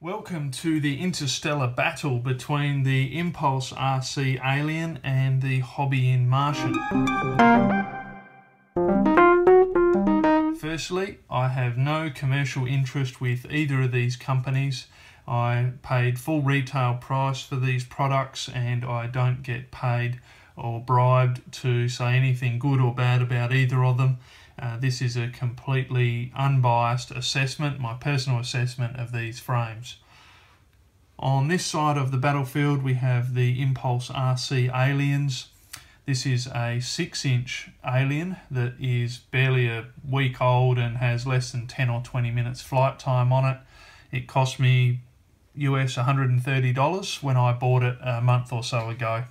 Welcome to the interstellar battle between the Impulse RC Alien and the Hobbyin Martian. Firstly, I have no commercial interest with either of these companies. I paid full retail price for these products and I don't get paid or bribed to say anything good or bad about either of them. This is a completely unbiased assessment, my personal assessment of these frames. On this side of the battlefield we have the Impulse RC Aliens. This is a 6-inch Alien that is barely a week old and has less than 10 or 20 minutes flight time on it. It cost me US $130 when I bought it a month or so ago.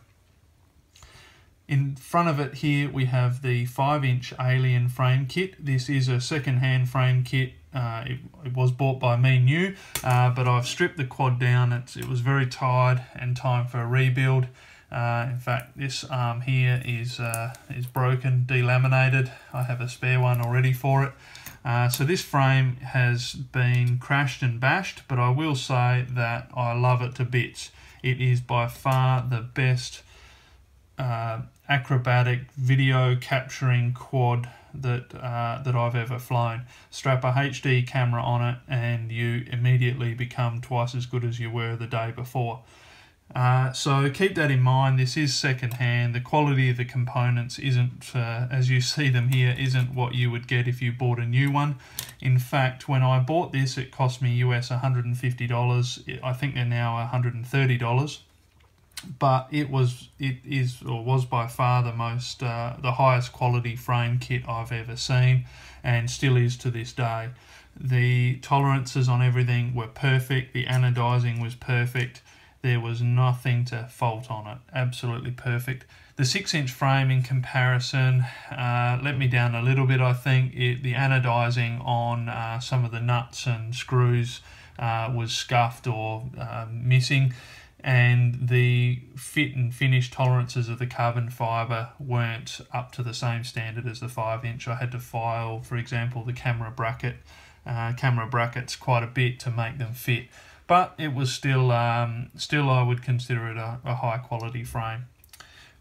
In front of it here we have the 5-inch Alien frame kit. This is a second-hand frame kit. It was bought by me new, but I've stripped the quad down. It was very tired and time for a rebuild. In fact, this arm here is broken, delaminated. I have a spare one already for it. So this frame has been crashed and bashed, but I will say that I love it to bits. It is by far the best acrobatic video capturing quad that I've ever flown. Strap a HD camera on it and you immediately become twice as good as you were the day before. So keep that in mind. This is second hand. The quality of the components isn't, as you see them here, isn't what you would get if you bought a new one. In fact, when I bought this, it cost me US $150. I think they're now $130. But it was by far the highest quality frame kit I've ever seen, and still is to this day. The tolerances on everything were perfect. The anodizing was perfect. There was nothing to fault on it. Absolutely perfect. The 6-inch frame in comparison let me down a little bit, I think. The anodizing on some of the nuts and screws was scuffed or missing, and the fit and finish tolerances of the carbon fibre weren't up to the same standard as the 5-inch. I had to file, for example, the camera brackets quite a bit to make them fit. But it was still I would consider it a high quality frame.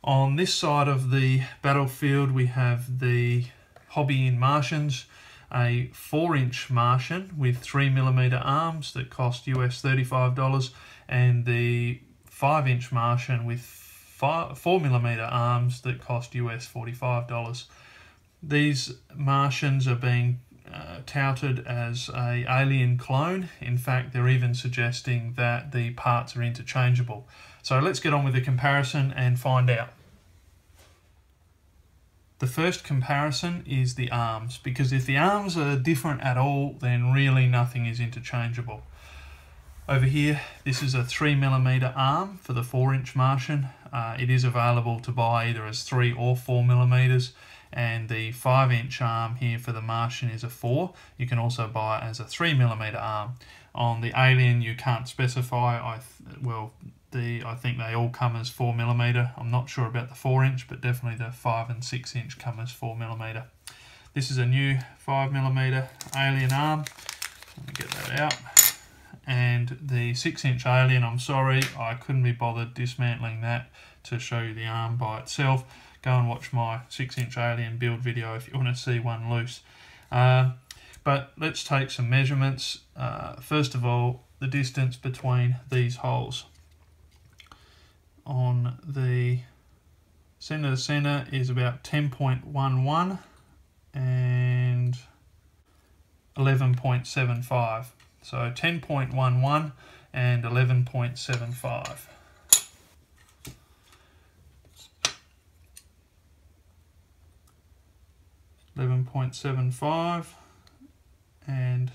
On this side of the battlefield we have the Hobbyin Martians, a 4-inch Martian with 3mm arms that cost US $35, and the 5-inch Martian with 4mm arms that cost US $45. These Martians are being touted as an alien clone. In fact, they're even suggesting that the parts are interchangeable. So let's get on with the comparison and find out. The first comparison is the arms, because if the arms are different at all, then really nothing is interchangeable. Over here, this is a 3mm arm for the 4-inch Martian. It is available to buy either as 3 or 4mm. And the 5-inch arm here for the Martian is a 4. You can also buy it as a 3mm arm. On the Alien you can't specify. I think they all come as 4mm. I'm not sure about the 4-inch, but definitely the 5 and 6-inch come as 4mm. This is a new 5mm Alien arm. Let me get that out. And the 6-inch Alien, I'm sorry, I couldn't be bothered dismantling that to show you the arm by itself. Go and watch my 6-inch Alien build video if you want to see one loose. But let's take some measurements. First of all, the distance between these holes. On the centre to centre is about 10.11 and 11.75. So 10.11 and 11.75. 11.75 and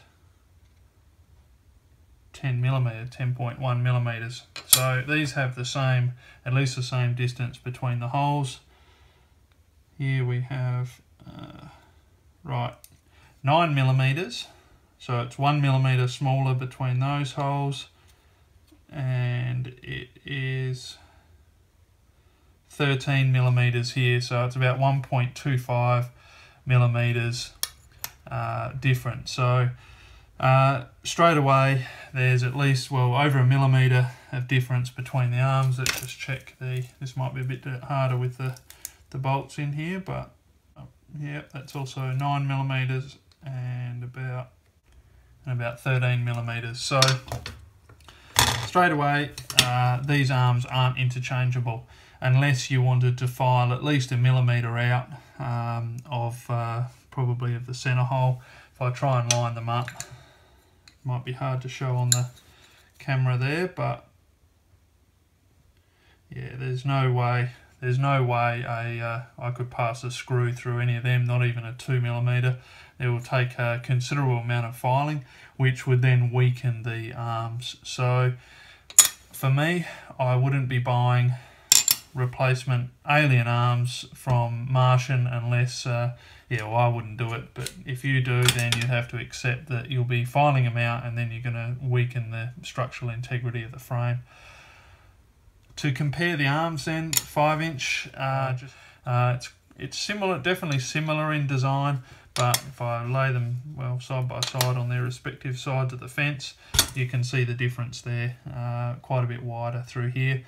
10.1 millimeters. So these have the same, at least the same distance between the holes. Here we have 9 millimeters. So it's 1 millimeter smaller between those holes, and it is 13 millimeters here. So it's about 1.25 millimeters different. So Straight away, there's at least, well, over 1 millimetre of difference between the arms. Let's just check this might be a bit harder with the bolts in here, but yeah, that's also 9 millimetres and about 13 millimetres. So straight away, these arms aren't interchangeable unless you wanted to file at least 1 millimetre out probably of the centre hole. If I try and line them up, might be hard to show on the camera there, but yeah, there's no way I could pass a screw through any of them, not even a 2 millimetre. It will take a considerable amount of filing, which would then weaken the arms. So for me, I wouldn't be buying replacement alien arms from Martian unless, I wouldn't do it, but if you do, then you have to accept that you'll be filing them out and then you're going to weaken the structural integrity of the frame. To compare the arms then, 5-inch, it's similar, definitely similar in design, but if I lay them side by side on their respective sides of the fence, you can see the difference there, quite a bit wider through here.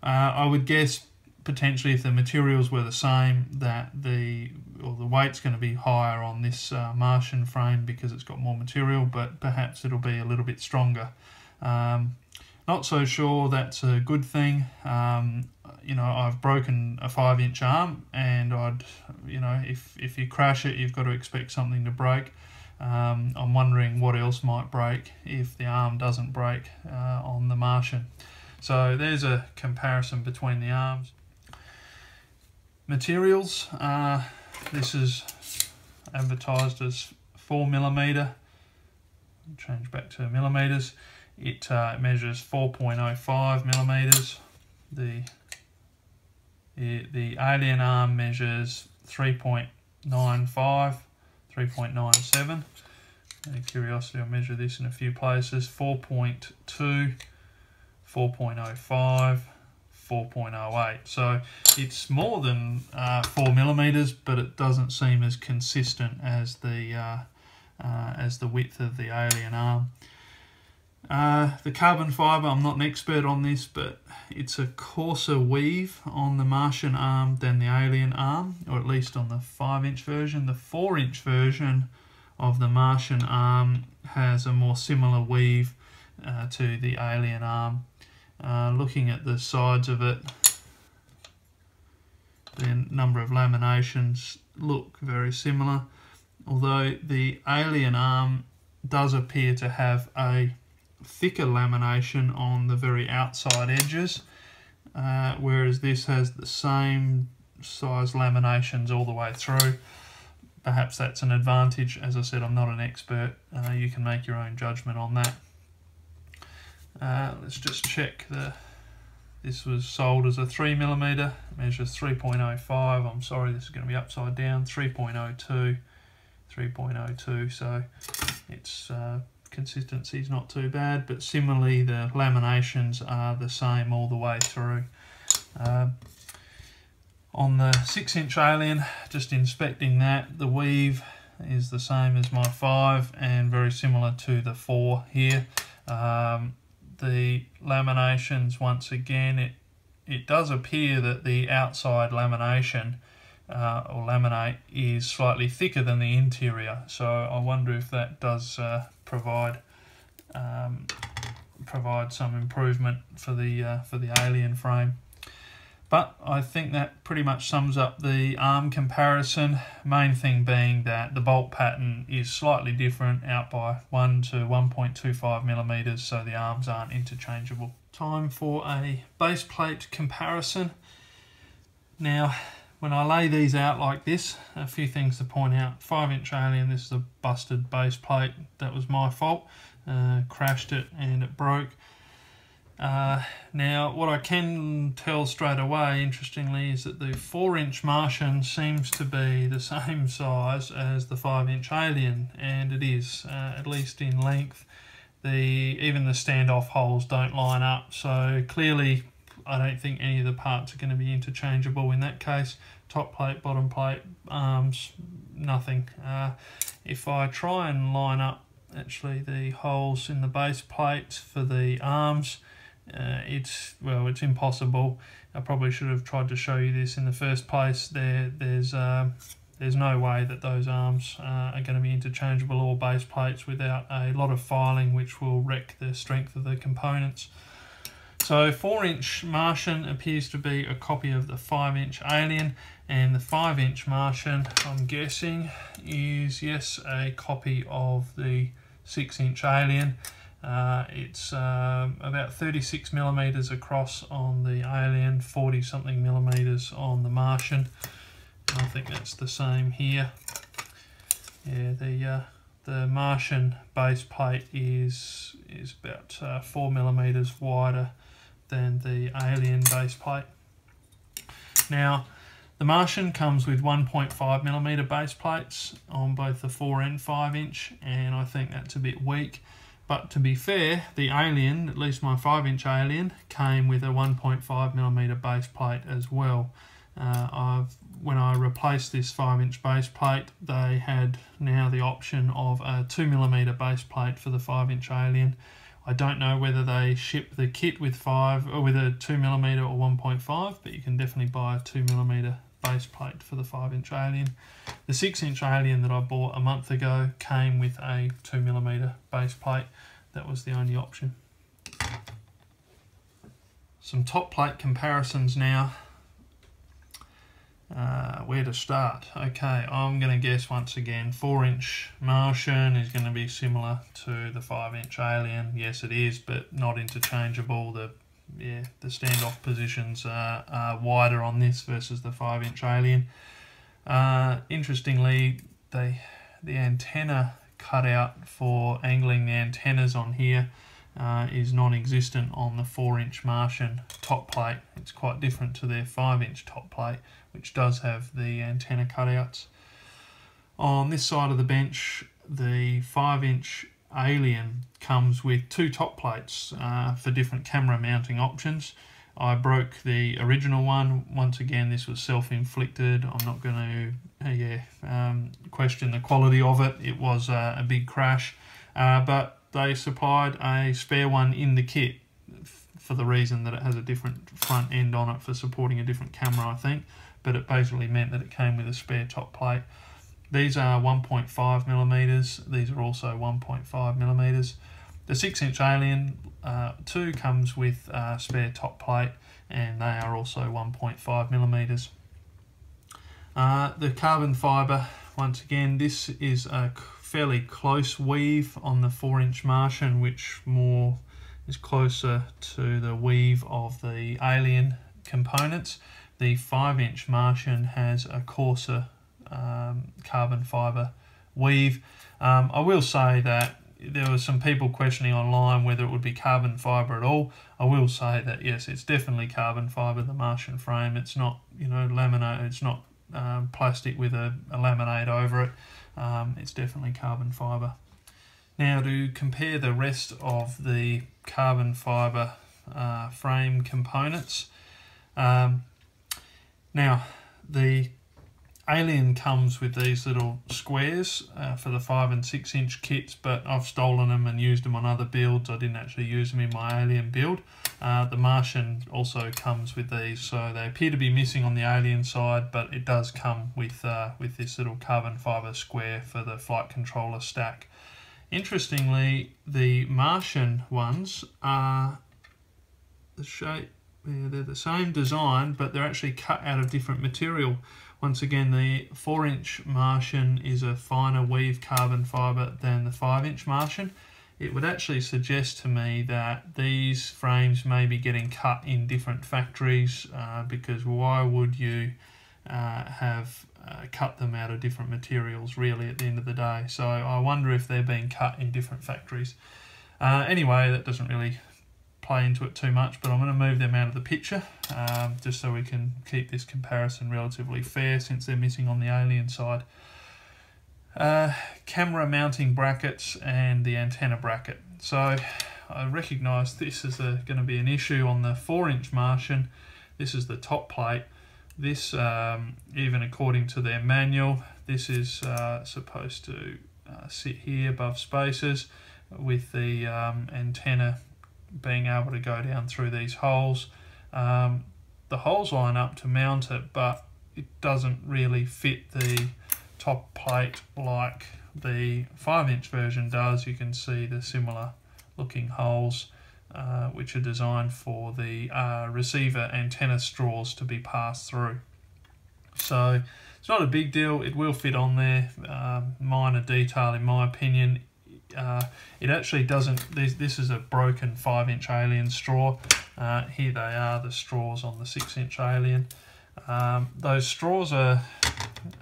I would guess potentially if the materials were the same that the weight's going to be higher on this Martian frame because it's got more material, but perhaps it'll be a little bit stronger. Not so sure that's a good thing. I've broken a 5-inch arm, and if you crash it, you've got to expect something to break. I'm wondering what else might break if the arm doesn't break on the Martian. So there's a comparison between the arms. Materials, this is advertised as 4 millimetre. Change back to millimetres. It measures 4.05 millimetres. The alien arm measures 3.95, 3.97. Out of curiosity, I'll measure this in a few places. 4.2, 4.05, 4.08. So it's more than 4 millimetres, but it doesn't seem as consistent as the width of the alien arm. The carbon fibre, I'm not an expert on this, but it's a coarser weave on the Martian arm than the alien arm, or at least on the 5-inch version. The 4-inch version of the Martian arm has a more similar weave to the alien arm. Looking at the sides of it, the number of laminations look very similar, although the alien arm does appear to have a thicker lamination on the very outside edges, whereas this has the same size laminations all the way through. Perhaps that's an advantage. As I said, I'm not an expert. You can make your own judgment on that. Let's just check this was sold as a 3 millimetre, measures 3.05. I'm sorry, this is going to be upside down. 3.02, 3.02. So it's consistency is not too bad, but similarly the laminations are the same all the way through. On the 6-inch alien, just inspecting that, the weave is the same as my 5 and very similar to the 4 here. The laminations, once again, it does appear that the outside lamination or laminate is slightly thicker than the interior, so I wonder if that does provide some improvement for the alien frame. But I think that pretty much sums up the arm comparison. Main thing being that the bolt pattern is slightly different, out by 1 to 1.25 millimetres, so the arms aren't interchangeable. Time for a base plate comparison. Now, when I lay these out like this, a few things to point out. 5-inch alien, this is a busted base plate. That was my fault. Crashed it and it broke. Now, what I can tell straight away, interestingly, is that the 4-inch Martian seems to be the same size as the 5-inch alien, and it is, at least in length. Even the standoff holes don't line up, so clearly I don't think any of the parts are going to be interchangeable in that case. Top plate, bottom plate, arms, nothing. If I try and line up actually the holes in the base plate for the arms. It's impossible. I probably should have tried to show you this in the first place. There's no way that those arms are going to be interchangeable or base plates without a lot of filing, which will wreck the strength of the components. So 4-inch Martian appears to be a copy of the 5-inch Alien, and the 5-inch Martian, I'm guessing, is, yes, a copy of the 6-inch Alien. It's about 36 millimeters across on the Alien, 40 something millimeters on the Martian. I think that's the same here. Yeah, the Martian base plate is about 4 millimeters wider than the Alien base plate. Now, the Martian comes with 1.5 millimeter base plates on both the 4 and 5-inch, and I think that's a bit weak. But to be fair, the Alien, at least my 5-inch Alien, came with a 1.5 millimeter base plate as well. When I replaced this 5-inch base plate, they had now the option of a 2 millimeter base plate for the 5-inch Alien. I don't know whether they ship the kit with a 2 millimeter or 1.5, but you can definitely buy a 2 millimeter base plate for the 5-inch Alien. The 6-inch Alien that I bought a month ago came with a 2 millimeter base plate. That was the only option. Some top plate comparisons now. Where to start? Okay, I'm going to guess once again 4-inch Martian is going to be similar to the 5-inch Alien. Yes, it is, but not interchangeable. The standoff positions are wider on this versus the 5-inch Alien. Interestingly, the antenna cutout for angling the antennas on here is non-existent on the 4-inch Martian top plate. It's quite different to their 5-inch top plate, which does have the antenna cutouts. On this side of the bench, the 5-inch Alien comes with 2 top plates for different camera mounting options. I broke the original one. Once again, this was self-inflicted. I'm not going to question the quality of it. It was a big crash, but they supplied a spare one in the kit for the reason that it has a different front end on it for supporting a different camera, I think, but it basically meant that it came with a spare top plate. These are 1.5 millimeters. These are also 1.5 millimeters. The 6-inch Alien 2 comes with a spare top plate, and they are also 1.5 millimeters. The carbon fibre, once again, this is a fairly close weave on the 4-inch Martian, which more is closer to the weave of the Alien components. The 5-inch Martian has a coarser carbon fibre weave. I will say that there were some people questioning online whether it would be carbon fibre at all. I will say that yes, it's definitely carbon fibre, the Martian frame. It's not, laminate. It's not plastic with a laminate over it. It's definitely carbon fibre. Now, to compare the rest of the carbon fibre frame components. Now, the Alien comes with these little squares for the 5 and 6-inch kits, but I've stolen them and used them on other builds. I didn't actually use them in my Alien build. The Martian also comes with these, so they appear to be missing on the Alien side, but it does come with this little carbon fibre square for the flight controller stack. Interestingly, the Martian ones are the shape, they're the same design, but they're actually cut out of different material. Once again, the 4-inch Martian is a finer weave carbon fibre than the 5-inch Martian. It would actually suggest to me that these frames may be getting cut in different factories, because why would you have cut them out of different materials really at the end of the day? So I wonder if they're being cut in different factories. Anyway, that doesn't really play into it too much, but I'm going to move them out of the picture just so we can keep this comparison relatively fair since they're missing on the Alien side. Camera mounting brackets and the antenna bracket. So I recognise this is going to be an issue on the 4-inch Martian. This is the top plate. This, even according to their manual, this is supposed to sit here above spacers, with the antenna being able to go down through these holes. The holes line up to mount it, but it doesn't really fit the top plate like the 5-inch version does. You can see the similar looking holes which are designed for the receiver antenna straws to be passed through. So it's not a big deal, it will fit on there, minor detail in my opinion. It actually doesn't, this is a broken 5-inch Alien straw. Here they are, the straws on the 6-inch Alien. Those straws are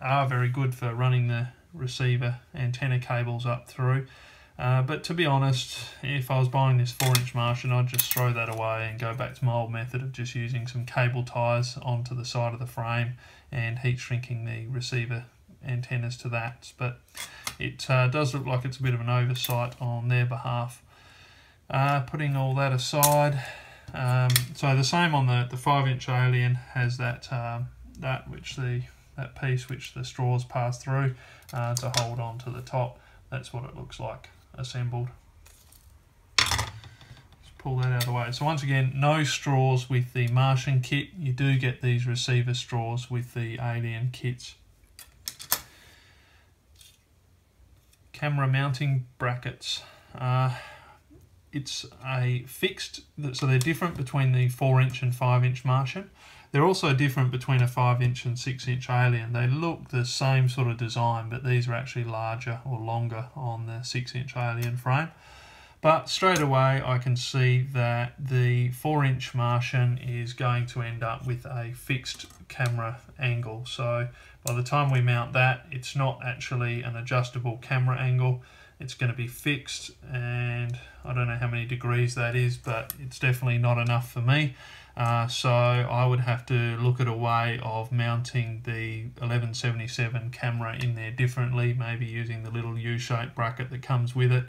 very good for running the receiver antenna cables up through. But to be honest, if I was buying this 4-inch Martian, I'd just throw that away and go back to my old method of just using some cable ties onto the side of the frame and heat shrinking the receiver antennas to that. But it does look like it's a bit of an oversight on their behalf. Putting all that aside, so the same on the 5-inch Alien has that that piece which the straws pass through to hold on to the top. That's what it looks like assembled. Let's pull that out of the way. So once again, no straws with the Martian kit. You do get these receiver straws with the Alien kits. Camera mounting brackets. It's a fixed, so they're different between the 4-inch and 5-inch Martian. They're also different between a 5-inch and 6-inch Alien. They look the same sort of design, but these are actually larger or longer on the 6-inch Alien frame. But straight away I can see that the 4-inch Martian is going to end up with a fixed camera angle. So by the time we mount that, it's not actually an adjustable camera angle. It's going to be fixed, and I don't know how many degrees that is, but it's definitely not enough for me. So I would have to look at a way of mounting the 1177 camera in there differently, maybe using the little U-shaped bracket that comes with it,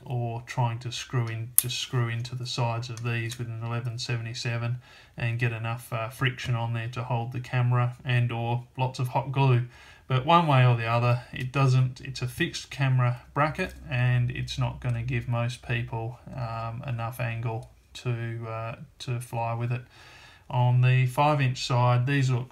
or trying to screw into the sides of these with an 1177 and get enough friction on there to hold the camera, and or lots of hot glue. But one way or the other, it's a fixed camera bracket, and it's not going to give most people enough angle to fly with it. On the 5-inch side, these look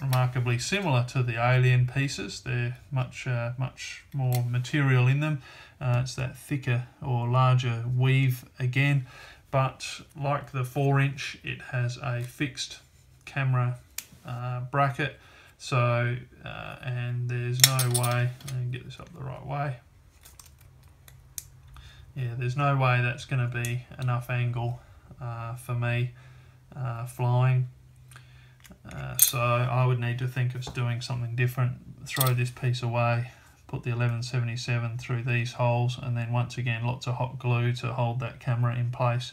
remarkably similar to the Alien pieces. They're much more material in them. It's that thicker or larger weave again, but like the 4-inch, it has a fixed camera bracket. So and there's no way, let me get this up the right way. Yeah, there's no way that's going to be enough angle for me flying. So I would need to think of doing something different. Throw this piece away, put the 1177 through these holes, and then once again lots of hot glue to hold that camera in place.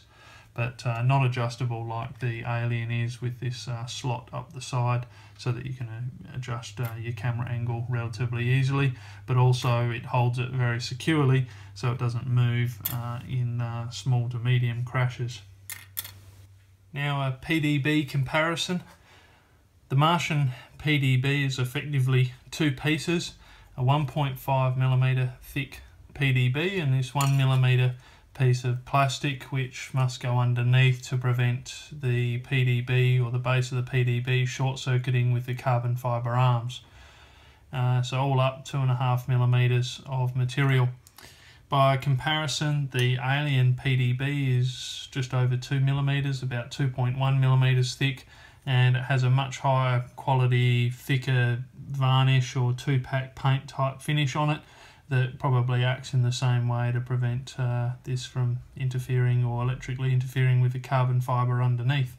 But not adjustable like the Alien is, with this slot up the side so that you can adjust your camera angle relatively easily, but also it holds it very securely so it doesn't move in small to medium crashes. Now a PDB comparison. The Martian PDB is effectively two pieces, a 1.5mm thick PDB and this 1mm piece of plastic which must go underneath to prevent the PDB or the base of the PDB short-circuiting with the carbon fibre arms. So all up 2.5mm of material. By comparison, the Alien PDB is just over 2mm, about 2.1mm thick, and it has a much higher quality, thicker varnish or 2-pack paint type finish on it that probably acts in the same way to prevent this from interfering or electrically interfering with the carbon fibre underneath.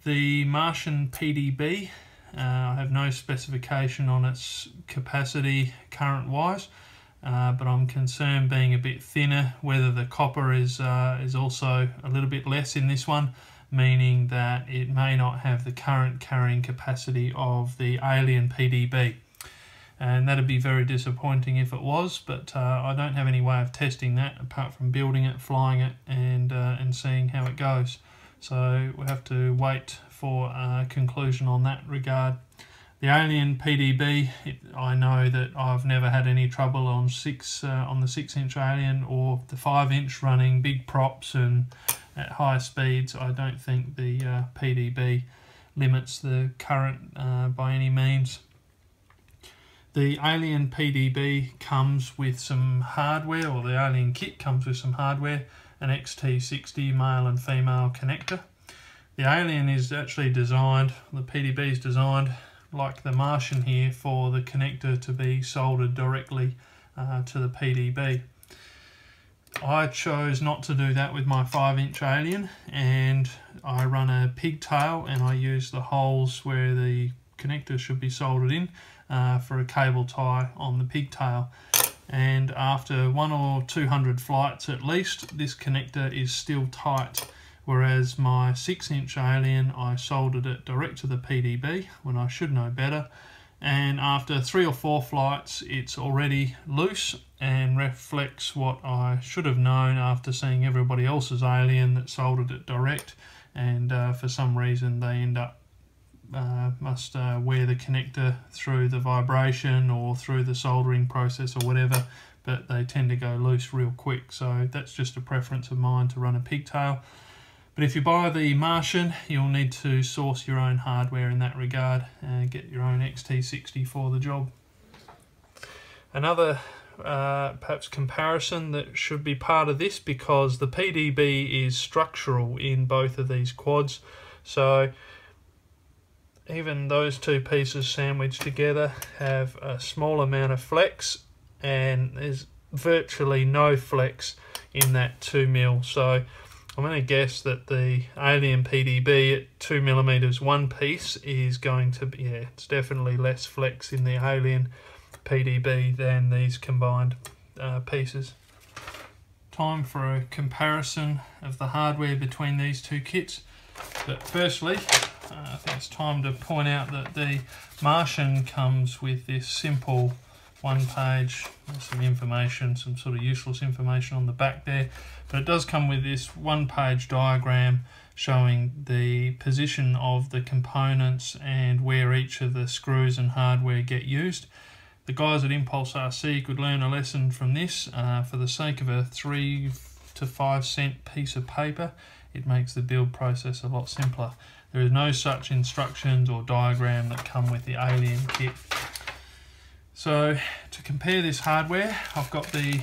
The Martian PDB, I have no specification on its capacity current-wise, but I'm concerned, being a bit thinner, whether the copper is also a little bit less in this one, meaning that it may not have the current carrying capacity of the Alien PDB. And that'd be very disappointing if it was, but I don't have any way of testing that apart from building it, flying it, and seeing how it goes. So we'll have to wait for a conclusion on that regard. The Alien PDB, I know that I've never had any trouble on the 6-inch Alien or the 5-inch running big props and at high speeds. I don't think the PDB limits the current by any means. The Alien PDB comes with some hardware, or the Alien kit comes with some hardware, an XT60 male and female connector. The Alien is actually designed, the PDB is designed like the Martian here, for the connector to be soldered directly to the PDB. I chose not to do that with my 5-inch Alien, and I run a pigtail and I use the holes where the connector should be soldered in for a cable tie on the pigtail. And after 100 or 200 flights at least, this connector is still tight. Whereas my 6-inch Alien, I soldered it direct to the PDB when I should know better, and after 3 or 4 flights it's already loose and reflects what I should have known after seeing everybody else's Alien that soldered it direct, and for some reason they end up must wear the connector through the vibration or through the soldering process or whatever, but they tend to go loose real quick. So that's just a preference of mine to run a pigtail. But if you buy the Martian, you'll need to source your own hardware in that regard and get your own XT60 for the job. Another perhaps comparison that should be part of this, because the PDB is structural in both of these quads, so even those two pieces sandwiched together have a small amount of flex, and there's virtually no flex in that 2mm. So I'm going to guess that the Alien PDB at 2mm one piece is going to be, yeah, it's definitely less flex in the Alien PDB than these combined pieces. Time for a comparison of the hardware between these two kits. But firstly, I think it's time to point out that the Martian comes with this simple one-page, some information, some sort of useless information on the back there, but it does come with this one-page diagram showing the position of the components and where each of the screws and hardware get used. The guys at Impulse RC could learn a lesson from this. For the sake of a 3 to 5 cent piece of paper, it makes the build process a lot simpler. There is no such instructions or diagram that come with the Alien kit. So to compare this hardware, I've got the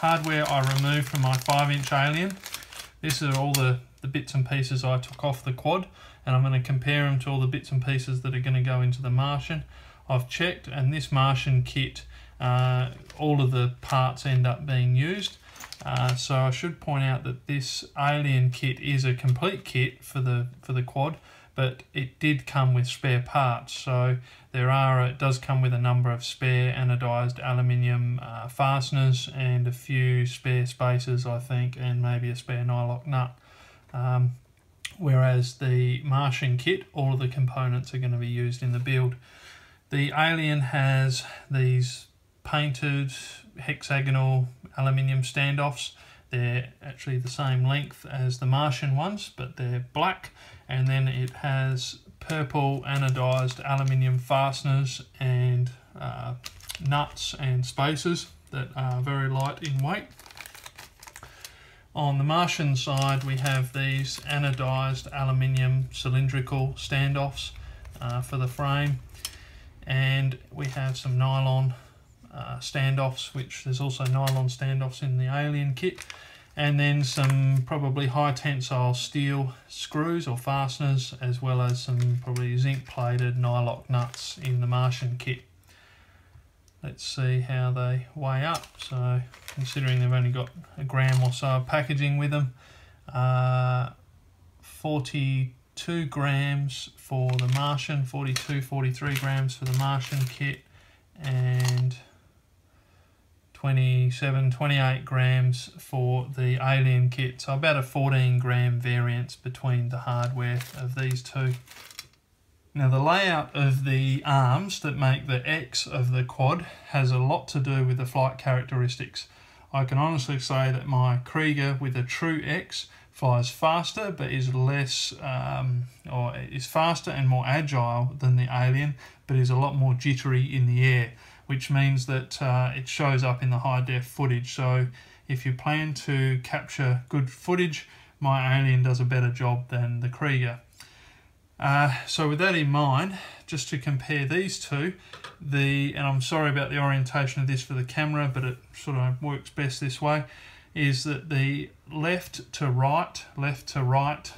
hardware I removed from my 5-inch Alien. These are all the bits and pieces I took off the quad, and I'm going to compare them to all the bits and pieces that are going to go into the Martian. I've checked, and this Martian kit, all of the parts end up being used. So I should point out that this Alien kit is a complete kit for the quad, but it did come with spare parts. So it does come with a number of spare anodized aluminium fasteners and a few spare spacers, I think, and maybe a spare nylock nut. Whereas the Martian kit, all of the components are going to be used in the build. The Alien has these painted hexagonal aluminium standoffs. They're actually the same length as the Martian ones, but they're black, and then it has purple anodized aluminium fasteners and nuts and spacers that are very light in weight. On the Martian side, we have these anodized aluminium cylindrical standoffs for the frame, and we have some nylon standoffs, which there's also nylon standoffs in the Alien kit, and then some probably high tensile steel screws or fasteners, as well as some probably zinc plated nylock nuts in the Martian kit. Let's see how they weigh up. So considering they've only got a gram or so of packaging with them, 42 grams for the Martian, 43 grams for the Martian kit, and 28 grams for the Alien kit. So about a 14 gram variance between the hardware of these two. Now the layout of the arms that make the X of the quad has a lot to do with the flight characteristics. I can honestly say that my Krieger with a true X flies faster but is less, or is faster and more agile than the Alien, but is a lot more jittery in the air, which means that it shows up in the high def footage. So if you plan to capture good footage, my Alien does a better job than the Krieger. So with that in mind, just to compare these two, and I'm sorry about the orientation of this for the camera, but it sort of works best this way, is that the left to right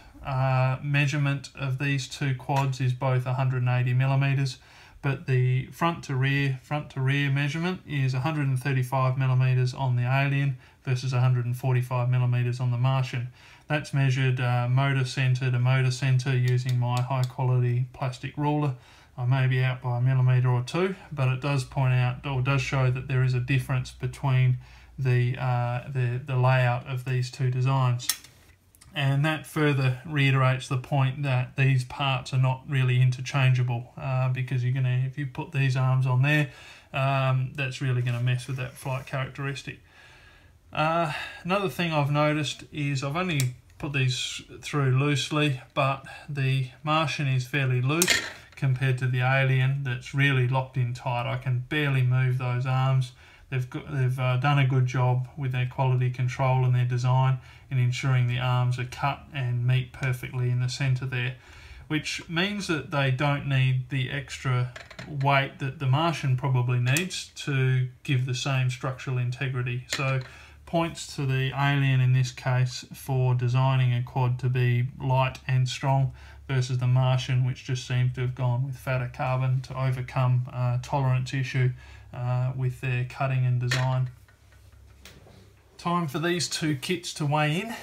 measurement of these two quads is both 180 millimeters, but the front to rear measurement is 135 millimeters on the Alien versus 145 millimeters on the Martian. That's measured motor centre to motor centre using my high quality plastic ruler. I may be out by a millimetre or two, but it does point out, or does show, that there is a difference between the layout of these two designs. And that further reiterates the point that these parts are not really interchangeable, because you're gonna, if you put these arms on there, that's really going to mess with that flight characteristic. Another thing I've noticed is I've only put these through loosely, but the Martian is fairly loose compared to the Alien that's really locked in tight. I can barely move those arms. They've done a good job with their quality control and their design in ensuring the arms are cut and meet perfectly in the centre there, which means that they don't need the extra weight that the Martian probably needs to give the same structural integrity. So points to the Alien in this case for designing a quad to be light and strong versus the Martian, which just seems to have gone with fatter carbon to overcome a tolerance issue with their cutting and design. Time for these two kits to weigh in.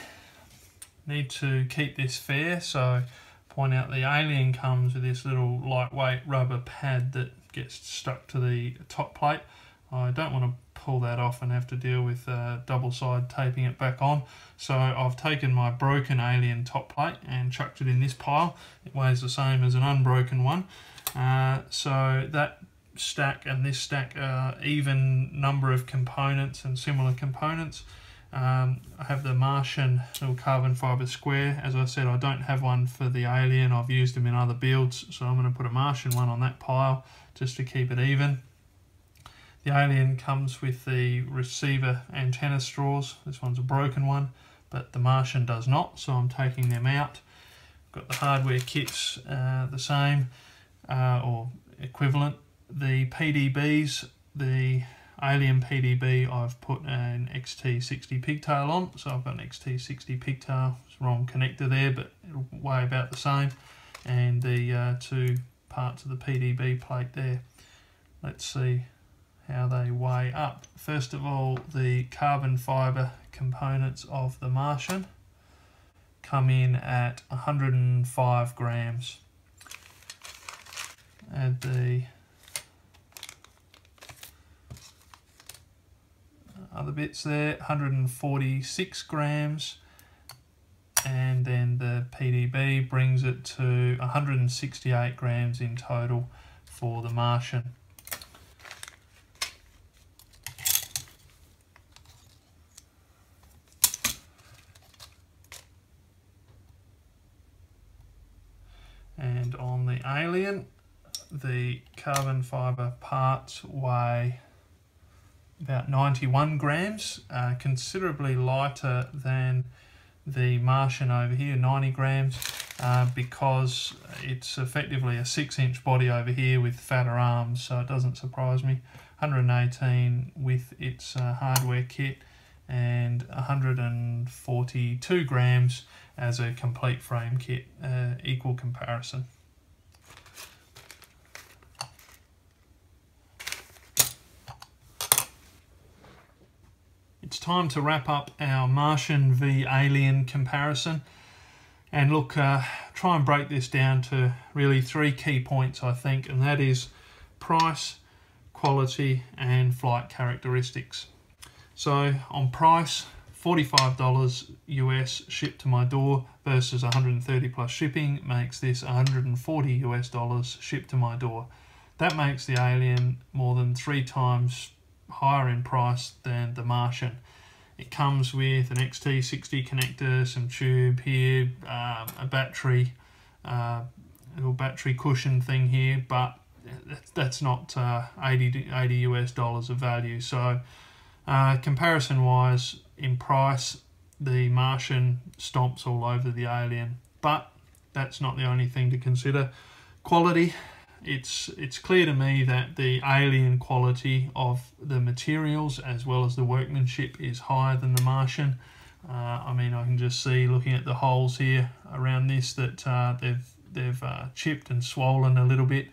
Need to keep this fair, so point out the Alien comes with this little lightweight rubber pad that gets stuck to the top plate. I don't want to pull that off and have to deal with double side taping it back on, so I've taken my broken Alien top plate and chucked it in this pile. It weighs the same as an unbroken one, so that stack and this stack are even number of components and similar components. I have the Martian little carbon fibre square. As I said, I don't have one for the Alien. I've used them in other builds, so I'm going to put a Martian one on that pile just to keep it even. The Alien comes with the receiver antenna straws. This one's a broken one, but the Martian does not, so I'm taking them out. Got the hardware kits the same or equivalent. The PDBs, the Alien PDB, I've put an XT60 pigtail on, so I've got an XT60 pigtail. It's the wrong connector there, but it'll weigh about the same. And the two parts of the PDB plate there. Let's see how they weigh up. First of all, the carbon fibre components of the Martian come in at 105 grams. Add the other bits there, 146 grams, and then the PDB brings it to 168 grams in total for the Martian. And on the Alien, the carbon fibre parts weigh about 91 grams, considerably lighter than the Martian over here, 90 grams, because it's effectively a 6-inch body over here with fatter arms, so it doesn't surprise me. 118 with its hardware kit, and 142 grams as a complete frame kit, equal comparison. It's time to wrap up our Martian v Alien comparison, and look, try and break this down to really 3 key points, I think, and that is price, quality and flight characteristics. So on price, $45 US shipped to my door versus 130 plus shipping makes this $140 US shipped to my door. That makes the Alien more than 3 times higher in price than the Martian. It comes with an XT60 connector, some tube here, a battery, little battery cushion thing here, but that's not $80 US of value. So comparison wise, in price, the Martian stomps all over the Alien, but that's not the only thing to consider. Quality, it's clear to me that the Alien quality of the materials as well as the workmanship is higher than the Martian. I mean, I can just see looking at the holes here around this that they've chipped and swollen a little bit,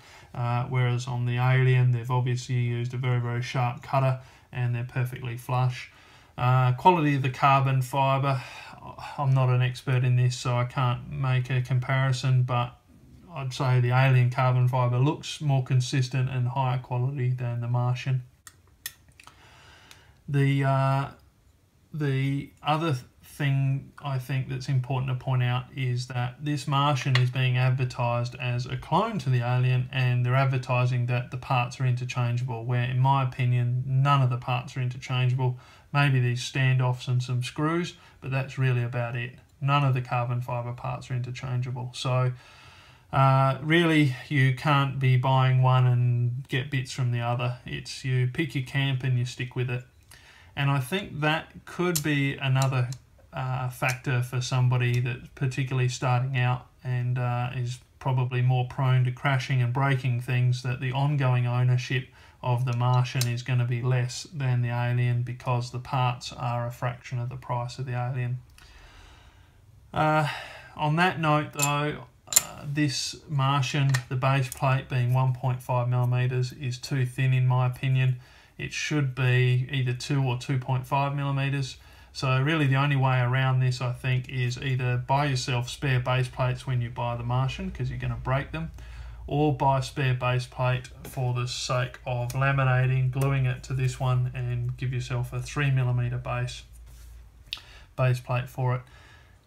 whereas on the Alien they've obviously used a very, very sharp cutter and they're perfectly flush. Quality of the carbon fibre, I'm not an expert in this, so I can't make a comparison, but I'd say the Alien carbon fibre looks more consistent and higher quality than the Martian. The other thing I think that's important to point out is that this Martian is being advertised as a clone to the Alien, and they're advertising that the parts are interchangeable, where in my opinion none of the parts are interchangeable. Maybe these standoffs and some screws, but that's really about it. None of the carbon fibre parts are interchangeable. So really you can't be buying one and get bits from the other. It's you pick your camp and you stick with it. And I think that could be another factor for somebody that's particularly starting out and is probably more prone to crashing and breaking things, that the ongoing ownership of the Martian is going to be less than the Alien because the parts are a fraction of the price of the Alien. On that note though, this Martian, the base plate being 1.5mm, is too thin in my opinion. It should be either 2 or 2.5mm. So really the only way around this, I think, is either buy yourself spare base plates when you buy the Martian, because you're going to break them, or buy a spare base plate for the sake of laminating, gluing it to this one, and give yourself a 3mm base plate for it.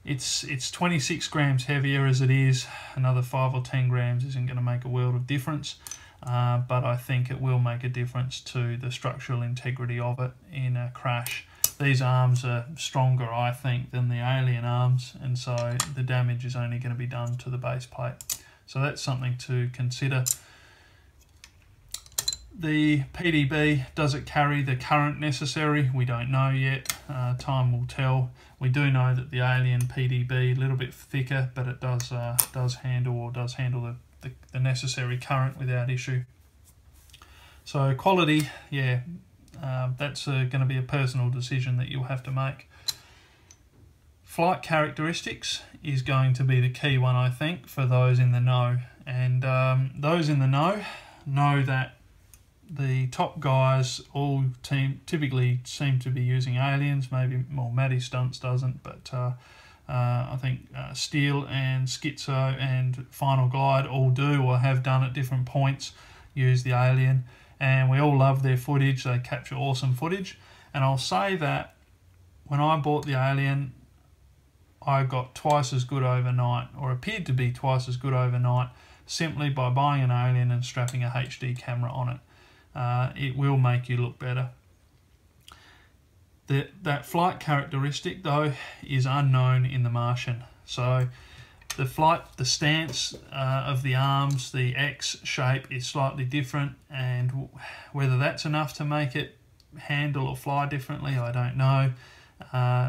It's 26 grams heavier as it is. Another 5 or 10 grams isn't going to make a world of difference. But I think it will make a difference to the structural integrity of it in a crash. These arms are stronger, I think, than the Alien arms, and so the damage is only going to be done to the base plate. So that's something to consider. The PCB, does it carry the current necessary? We don't know yet. Time will tell. We do know that the Alien PCB a little bit thicker, but it does handle the necessary current without issue. So quality, yeah, that's going to be a personal decision that you'll have to make. Flight characteristics is going to be the key one, I think, for those in the know. And those in the know that the top guys all typically seem to be using Aliens. Maybe, well, Matty Stunts doesn't, but I think Steel and Schizo and Final Glide all do, or have done at different points, use the Alien. And we all love their footage. They capture awesome footage. And I'll say that when I bought the Alien, I got twice as good overnight, or appeared to be twice as good overnight, simply by buying an Alien and strapping a HD camera on it. It will make you look better. That flight characteristic though is unknown in the Martian. So the stance of the arms, the X shape is slightly different, and whether that's enough to make it handle or fly differently, I don't know.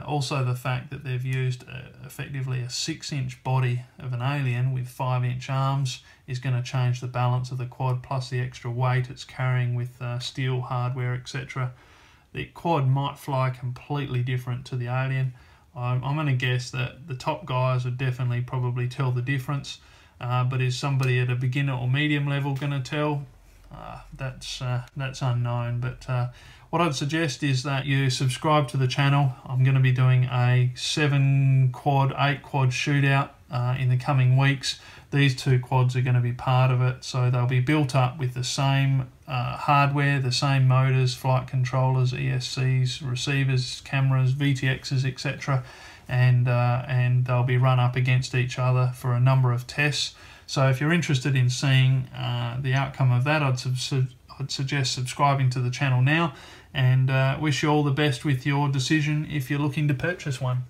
Also the fact that they've used effectively a 6-inch body of an Alien with 5-inch arms is going to change the balance of the quad, plus the extra weight it's carrying with steel hardware, etc. The quad might fly completely different to the Alien. I'm going to guess that the top guys would definitely probably tell the difference, but is somebody at a beginner or medium level going to tell? That's unknown. But what I'd suggest is that you subscribe to the channel. I'm going to be doing a 7 quad, 8 quad shootout in the coming weeks. These 2 quads are going to be part of it, so they'll be built up with the same hardware, the same motors, flight controllers, ESCs, receivers, cameras, VTXs, etc. And they'll be run up against each other for a number of tests. So if you're interested in seeing the outcome of that, I'd suggest subscribing to the channel now, and wish you all the best with your decision if you're looking to purchase one.